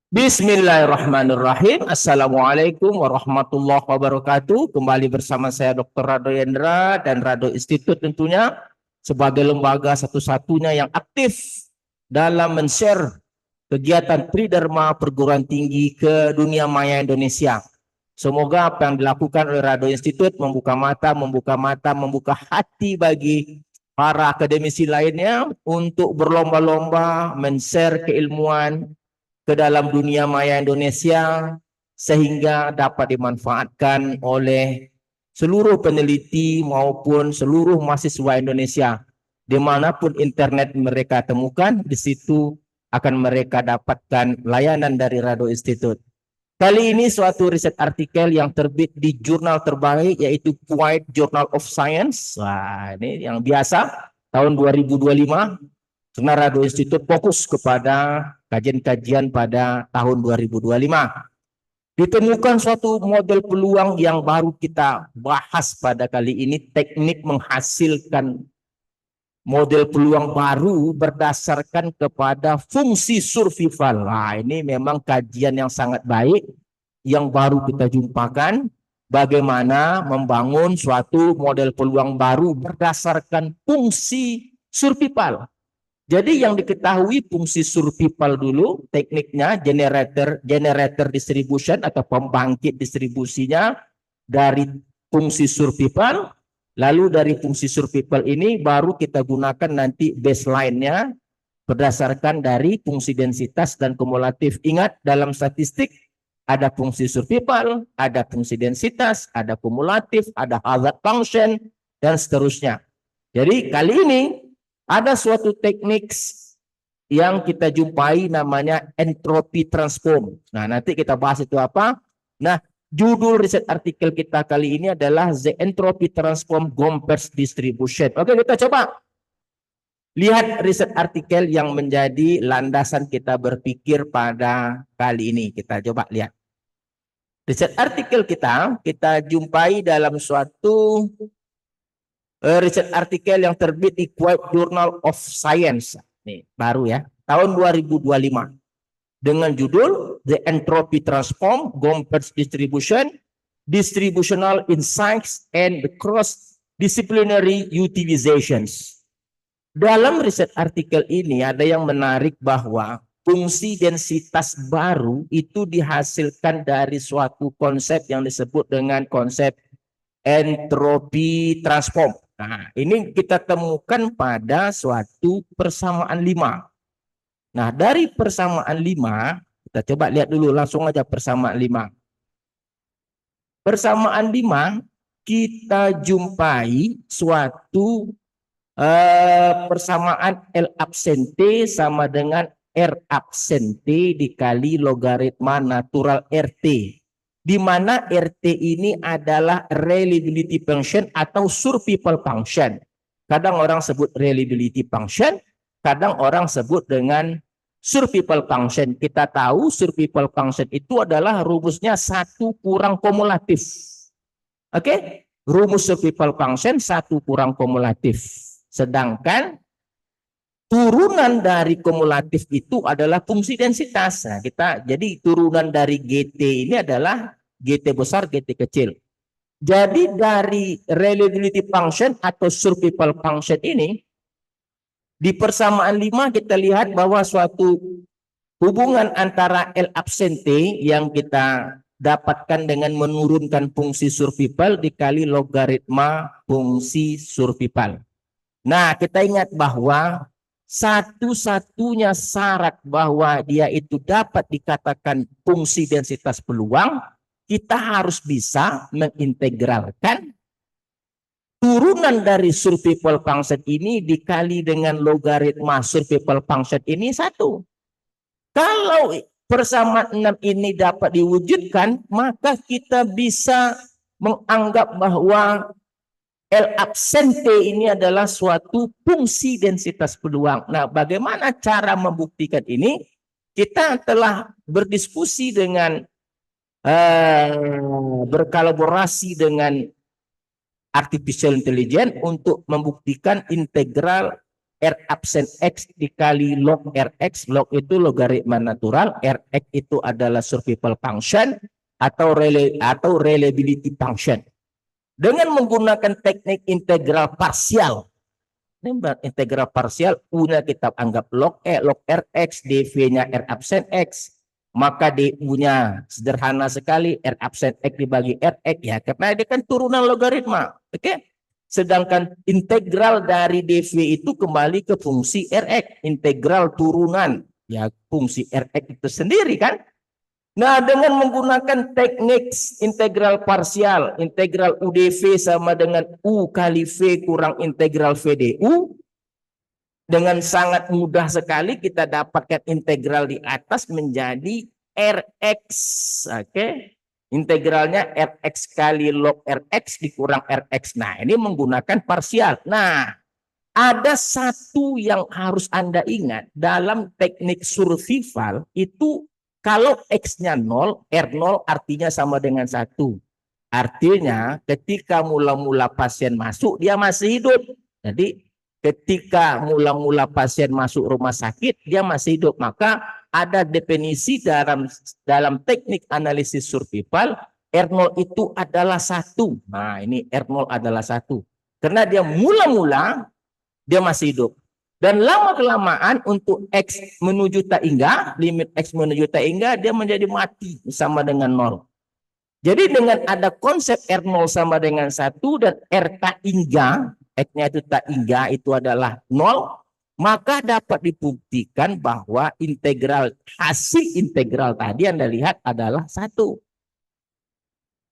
Bismillahirrahmanirrahim. Assalamualaikum warahmatullahi wabarakatuh. Kembali bersama saya Dr. Rado Yendra dan Rado Institute tentunya sebagai lembaga satu-satunya yang aktif dalam men-share kegiatan Tridharma perguruan tinggi ke dunia maya Indonesia. Semoga apa yang dilakukan oleh Rado Institute membuka mata, membuka hati bagi para akademisi lainnya untuk berlomba-lomba men-share keilmuan ke dalam dunia maya Indonesia sehingga dapat dimanfaatkan oleh seluruh peneliti maupun seluruh mahasiswa Indonesia. Dimanapun internet mereka temukan, di situ akan mereka dapatkan layanan dari Rado Institute. Kali ini suatu riset artikel yang terbit di jurnal terbaik yaitu Kuwait Journal of Science. Wah, ini yang biasa tahun 2025. Karena Rado Institute fokus kepada kajian-kajian pada tahun 2025. Ditemukan suatu model peluang yang baru kita bahas pada kali ini, teknik menghasilkan model peluang baru berdasarkan kepada fungsi survival. Nah, ini memang kajian yang sangat baik yang baru kita jumpakan, bagaimana membangun suatu model peluang baru berdasarkan fungsi survival. Jadi yang diketahui fungsi survival dulu, tekniknya generator distribution atau pembangkit distribusinya dari fungsi survival. Lalu dari fungsi survival ini baru kita gunakan nanti baseline-nya berdasarkan dari fungsi densitas dan kumulatif. Ingat dalam statistik ada fungsi survival, ada fungsi densitas, ada kumulatif, ada hazard function, dan seterusnya. Jadi kali ini ada suatu teknik yang kita jumpai namanya entropy transform. Nah, nanti kita bahas itu apa. Nah, judul riset artikel kita kali ini adalah The Entropy Transform Gompers Distribution. Oke, kita coba lihat riset artikel yang menjadi landasan kita berpikir pada kali ini. Kita coba lihat. Riset artikel kita jumpai dalam suatu riset artikel yang terbit di Kuwait Journal of Science. Nih, baru ya, tahun 2025. Dengan judul The Entropy Transform Gompers Distribution, Distributional Insights and the Cross-Disciplinary Utilizations. Dalam riset artikel ini ada yang menarik bahwa fungsi densitas baru itu dihasilkan dari suatu konsep yang disebut dengan konsep entropy transform. Nah, ini kita temukan pada suatu persamaan 5. Nah, dari persamaan 5, kita coba lihat dulu langsung aja persamaan 5. Persamaan 5, kita jumpai suatu persamaan L absente sama dengan R absente dikali logaritma natural RT. Di mana RT ini adalah reliability function atau survival function. Kadang orang sebut reliability function, kadang orang sebut dengan survival function. Kita tahu survival function itu adalah rumusnya 1 kurang kumulatif. Oke? Rumus survival function 1 kurang kumulatif. Sedangkan turunan dari kumulatif itu adalah fungsi densitas. Nah, jadi turunan dari GT ini adalah GT besar, GT kecil. Jadi dari reliability function atau survival function ini, di persamaan 5 kita lihat bahwa suatu hubungan antara L absente yang kita dapatkan dengan menurunkan fungsi survival dikali logaritma fungsi survival. Nah, kita ingat bahwa satu-satunya syarat bahwa dia itu dapat dikatakan fungsi densitas peluang, kita harus bisa mengintegralkan turunan dari survival function ini dikali dengan logaritma survival function ini 1. Kalau persamaan 6 ini dapat diwujudkan, maka kita bisa menganggap bahwa L absente ini adalah suatu fungsi densitas peluang. Nah, bagaimana cara membuktikan ini? Kita telah berdiskusi dengan berkolaborasi dengan artificial intelligence untuk membuktikan integral R absen X dikali log Rx. Log itu logaritma natural, Rx itu adalah survival function atau reliability function. Dengan menggunakan teknik integral parsial. Integral parsial, U-nya kita anggap log log Rx, dv-nya R absen X. Maka du-nya sederhana sekali, R absen X dibagi Rx, ya, karena dia kan turunan logaritma. Oke? Sedangkan integral dari dv itu kembali ke fungsi Rx, integral turunan, ya, fungsi Rx itu sendiri kan. Nah, dengan menggunakan teknik integral parsial, integral UdV sama dengan U kali V kurang integral VdU, dengan sangat mudah sekali kita dapatkan integral di atas menjadi Rx. Oke. Integralnya Rx kali log Rx dikurang Rx. Nah, ini menggunakan parsial. Nah, ada satu yang harus Anda ingat dalam teknik survival itu. Kalau X-nya 0, R0 artinya sama dengan 1. Artinya ketika mula-mula pasien masuk, dia masih hidup. Jadi ketika mula-mula pasien masuk rumah sakit, dia masih hidup. Maka ada definisi dalam teknik analisis survival, R0 itu adalah 1. Nah, ini R0 adalah 1. Karena dia mula-mula, dia masih hidup. Dan lama-kelamaan untuk X menuju tak hingga, limit X menuju tak hingga, dia menjadi mati sama dengan 0. Jadi dengan ada konsep R0 sama dengan 1 dan R tak hingga, X-nya itu tak hingga itu adalah 0, maka dapat dibuktikan bahwa hasil integral tadi Anda lihat adalah 1.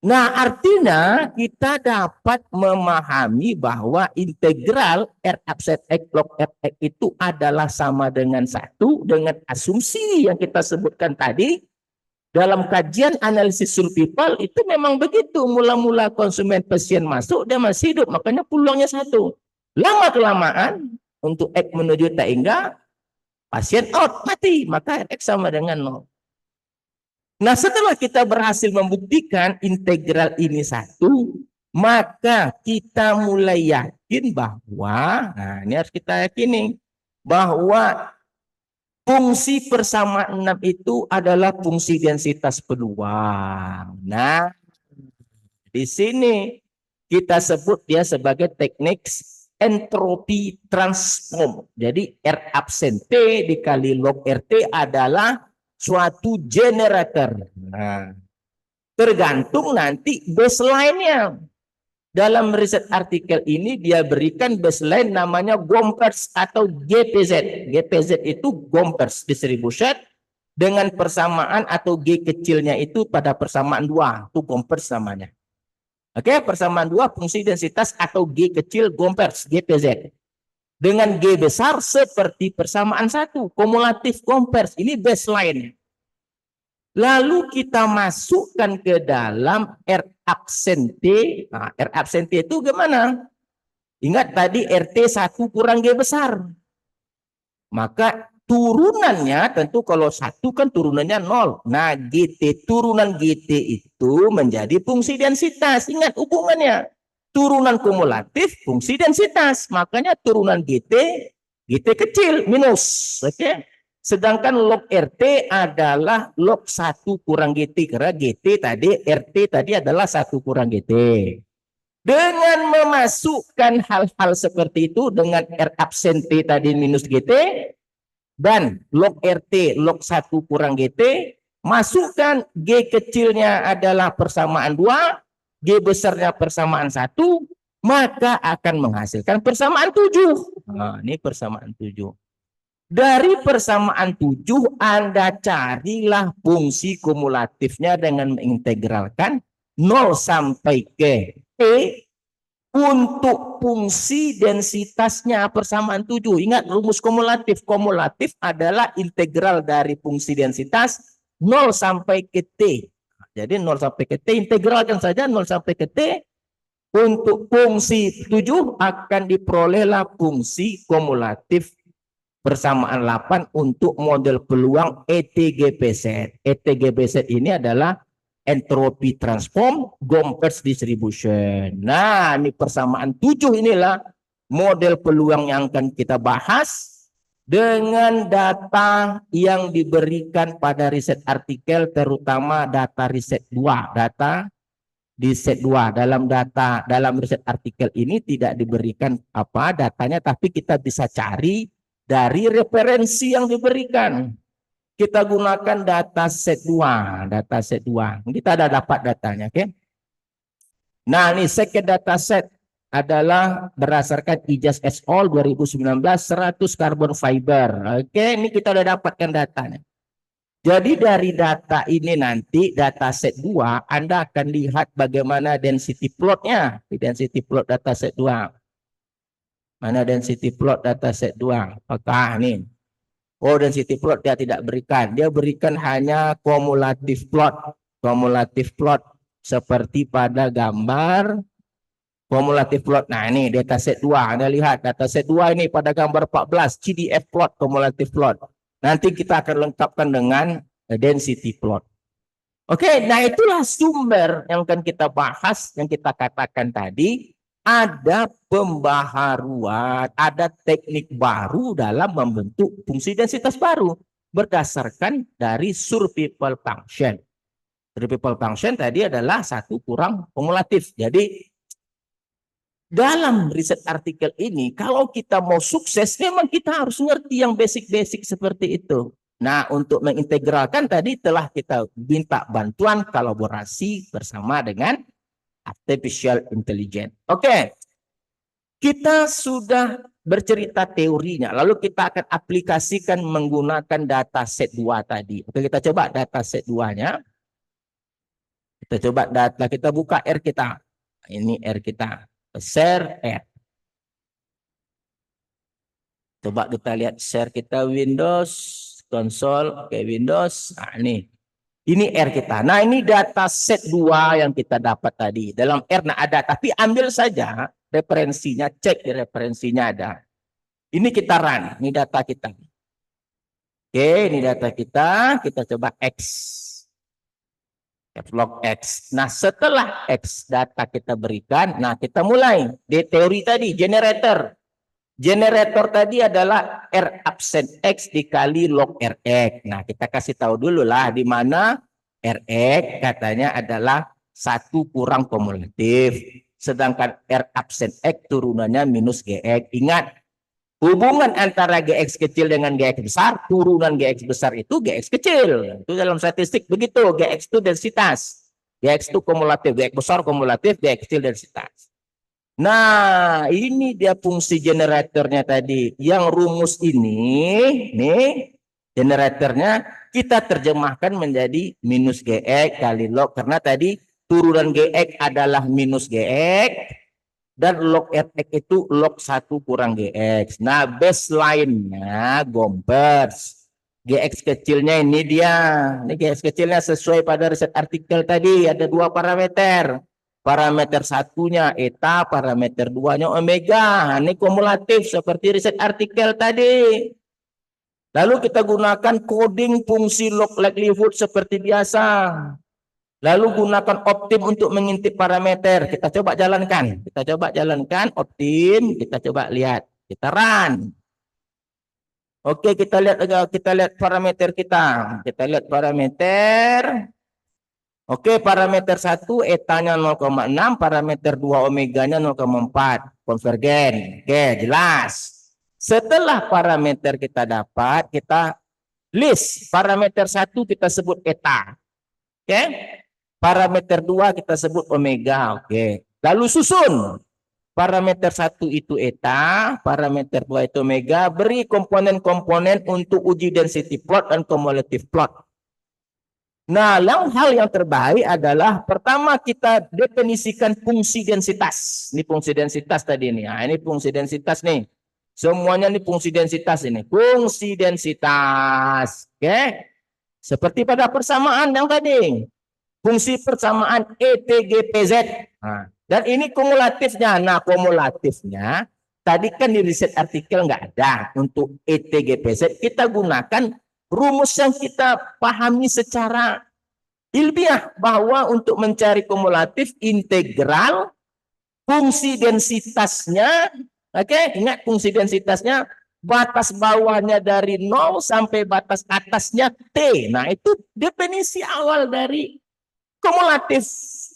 Nah, artinya kita dapat memahami bahwa integral R absen X log Fx itu adalah sama dengan 1 dengan asumsi yang kita sebutkan tadi. Dalam kajian analisis survival itu memang begitu. Mula-mula konsumen pasien masuk, dia masih hidup. Makanya peluangnya 1. Lama-kelamaan untuk X menuju tak hingga, pasien out, mati. Maka Rx sama dengan 0. Nah, setelah kita berhasil membuktikan integral ini 1, maka kita mulai yakin bahwa, nah ini harus kita yakini, bahwa fungsi persamaan 6 itu adalah fungsi densitas peluang. Nah, di sini kita sebut dia sebagai teknik entropi transform. Jadi R absen T dikali log RT adalah suatu generator. Nah, tergantung nanti baseline-nya. Dalam riset artikel ini dia berikan baseline namanya Gompers atau GPZ. GPZ itu Gompers distribution dengan persamaan atau G kecilnya itu pada persamaan 2. Itu Gompers namanya. Oke, persamaan 2 fungsi densitas atau G kecil Gompers, GPZ. Dengan G besar seperti persamaan 1, kumulatif Gompers. Ini baseline. Lalu kita masukkan ke dalam R absen T. Nah, R absen T itu gimana? Ingat tadi RT 1 kurang G besar. Maka turunannya tentu kalau 1 kan turunannya 0. Nah, GT turunan GT itu menjadi fungsi densitas. Ingat hubungannya. Turunan kumulatif fungsi densitas, makanya turunan GT kecil minus, oke. Sedangkan log RT adalah log 1 kurang GT karena GT tadi RT tadi adalah 1 kurang GT. Dengan memasukkan hal-hal seperti itu dengan R absen T tadi minus GT dan log RT log 1 kurang GT, masukkan G kecilnya adalah persamaan 2, G besarnya persamaan 1, maka akan menghasilkan persamaan 7. Nah, ini persamaan 7. Dari persamaan 7, Anda carilah fungsi kumulatifnya dengan mengintegralkan 0 sampai ke T untuk fungsi densitasnya persamaan 7. Ingat rumus kumulatif. Kumulatif adalah integral dari fungsi densitas 0 sampai ke T. Jadi 0 sampai ke T, integralkan saja 0 sampai ke T. Untuk fungsi 7 akan diperolehlah fungsi kumulatif persamaan 8 untuk model peluang ETGPZ. ETGPZ ini adalah entropy transform Gompers distribution. Nah, ini persamaan 7 inilah model peluang yang akan kita bahas dengan data yang diberikan pada riset artikel, terutama data riset 2, data di set 2. Dalam riset artikel ini tidak diberikan apa datanya, tapi kita bisa cari dari referensi yang diberikan. Kita gunakan data set 2, kita ada dapat datanya, oke. Nah, ini second data set adalah berdasarkan Ijaz et al 2019 100 carbon fiber. Oke, ini kita udah dapatkan datanya. Jadi dari data ini nanti, data set 2, Anda akan lihat bagaimana density plotnya. Density plot data set 2. Mana density plot data set 2? Apakah nih? Oh, density plot dia tidak berikan. Dia berikan hanya kumulatif plot. Kumulatif plot seperti pada gambar kumulatif plot. Nah, ini data set 2. Anda lihat data set 2 ini pada gambar 14. CDF plot, kumulatif plot. Nanti kita akan lengkapkan dengan density plot. Oke, nah itulah sumber yang akan kita bahas, yang kita katakan tadi. Ada pembaharuan, ada teknik baru dalam membentuk fungsi densitas baru berdasarkan dari survival function. Survival function tadi adalah 1 kurang kumulatif. Jadi dalam riset artikel ini, kalau kita mau sukses, memang kita harus ngerti yang basic-basic seperti itu. Nah, untuk mengintegralkan tadi telah kita minta bantuan kolaborasi bersama dengan artificial intelligence. Oke, kita sudah bercerita teorinya, lalu kita akan aplikasikan menggunakan data set 2 tadi. Oke, kita coba data set 2-nya. Kita coba data, kita buka R kita. Ini R kita. Share R. Coba kita lihat share kita Windows, konsol, oke Windows. Nah, ini R kita. Nah, ini data set 2 yang kita dapat tadi. Dalam R nah ada, tapi ambil saja referensinya, cek di referensinya ada. Ini kita run, ini data kita. Oke, ini data kita coba X. Log X. Nah, setelah X data kita berikan, nah kita mulai di teori tadi, generator. Generator tadi adalah R absen X dikali log RX. Nah, kita kasih tahu dulu lah di mana RX katanya adalah 1 kurang kumulatif. Sedangkan R absen X turunannya minus GX. Ingat, hubungan antara GX kecil dengan GX besar, turunan GX besar itu GX kecil. Itu dalam statistik begitu. GX itu densitas. GX itu kumulatif. GX besar kumulatif, GX kecil densitas. Nah, ini dia fungsi generatornya tadi. Yang rumus ini, nih, generatornya kita terjemahkan menjadi minus GX kali log. Karena tadi turunan GX adalah minus GX. Dan log RX itu log 1 kurang GX. Nah, baseline-nya Gompers. GX kecilnya ini dia. Ini GX kecilnya sesuai pada riset artikel tadi. Ada 2 parameter. Parameter 1-nya eta, parameter 2-nya omega. Ini kumulatif seperti riset artikel tadi. Lalu kita gunakan coding fungsi log likelihood seperti biasa. Lalu gunakan optim untuk mengintip parameter. Kita coba jalankan. Optim. Kita coba lihat. Kita run. Oke, kita lihat parameter kita. Kita lihat parameter. Oke, parameter 1 etanya 0,6, parameter 2 omeganya 0,4. Konvergen. Oke, jelas. Setelah parameter kita dapat, kita list. Parameter 1 kita sebut eta. Oke. Parameter 2 kita sebut omega. Oke. Lalu susun. Parameter 1 itu eta, parameter 2 itu omega, beri komponen-komponen untuk uji density plot dan cumulative plot. Nah, hal yang terbaik adalah pertama kita definisikan fungsi densitas. Ini fungsi densitas tadi ini. Nah, ini fungsi densitas nih. Semuanya ini fungsi densitas ini. Fungsi densitas. Oke. Seperti pada persamaan yang tadi. Fungsi persamaan ETGPZ. Nah, dan ini kumulatifnya. Nah, kumulatifnya tadi kan di riset artikel nggak ada. Untuk ETGPZ kita gunakan rumus yang kita pahami secara ilmiah bahwa untuk mencari kumulatif integral fungsi densitasnya Oke, ingat fungsi densitasnya batas bawahnya dari 0 sampai batas atasnya T. Nah, itu definisi awal dari kumulatif.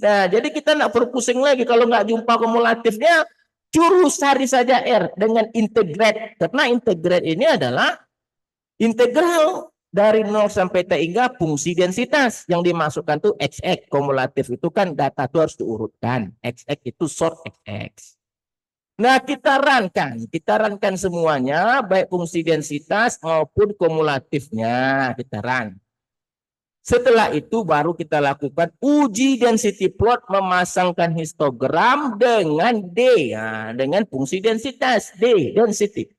Nah, jadi kita nggak perlu pusing lagi kalau nggak jumpa kumulatifnya, jurus cari saja R dengan integrat. Karena integrat ini adalah integral dari 0 sampai T hingga fungsi densitas yang dimasukkan tuh XX. Kumulatif itu kan data itu harus diurutkan. XX itu short XX. Nah, kita runkan semuanya, baik fungsi densitas maupun kumulatifnya, kita run. Setelah itu baru kita lakukan uji density plot, memasangkan histogram dengan D, ya, dengan fungsi densitas D, density.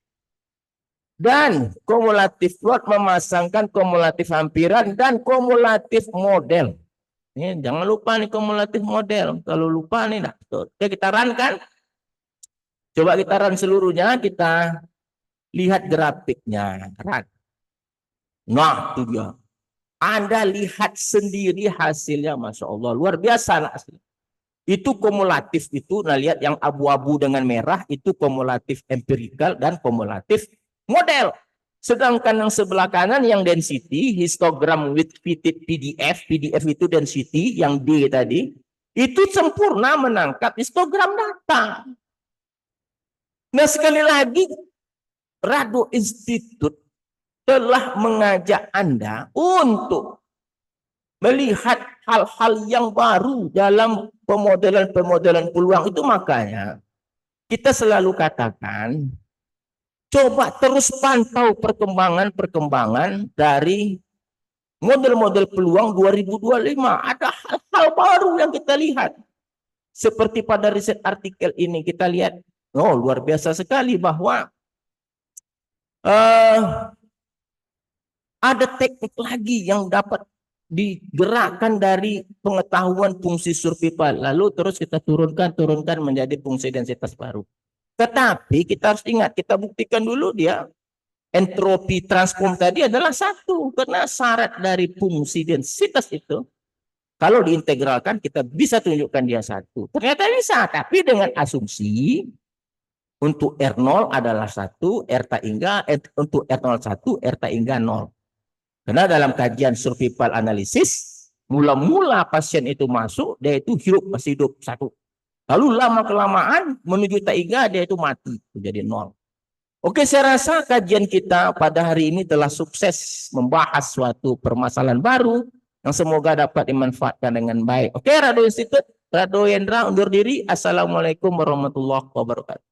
Dan kumulatif plot memasangkan kumulatif hampiran dan kumulatif model. Ini jangan lupa nih kumulatif model. Kalau lupa nih, nah, oke, kita runkan. Coba kita run seluruhnya, kita lihat grafiknya. Run. Nah, itu dia. Anda lihat sendiri hasilnya, Masya Allah. Luar biasa. Itu kumulatif itu, nah lihat yang abu-abu dengan merah, itu kumulatif empirikal dan kumulatif model. Sedangkan yang sebelah kanan yang density, histogram with fitted PDF, PDF itu density, yang D tadi, itu sempurna menangkap histogram data. Nah, sekali lagi, Rado Institute telah mengajak Anda untuk melihat hal-hal yang baru dalam pemodelan-pemodelan peluang itu. Makanya kita selalu katakan, coba terus pantau perkembangan dari model-model peluang 2025. Ada hal-hal baru yang kita lihat. Seperti pada riset artikel ini kita lihat, oh luar biasa sekali bahwa ada teknik lagi yang dapat digerakkan dari pengetahuan fungsi survival, lalu terus kita turunkan menjadi fungsi densitas baru. Tetapi kita harus ingat, kita buktikan dulu dia entropi transform tadi adalah satu, karena syarat dari fungsi densitas itu kalau diintegralkan kita bisa tunjukkan dia satu. Ternyata bisa, tapi dengan asumsi untuk R0 adalah 1, R tak hingga, untuk R01, R tak hingga 0. Karena dalam kajian survival analisis, mula-mula pasien itu masuk, dia itu hidup, masih hidup 1. Lalu lama-kelamaan menuju tak hingga dia itu mati, jadi 0. Oke, saya rasa kajian kita pada hari ini telah sukses membahas suatu permasalahan baru yang semoga dapat dimanfaatkan dengan baik. Oke, Rado Institute, Rado Yendra undur diri. Assalamualaikum warahmatullahi wabarakatuh.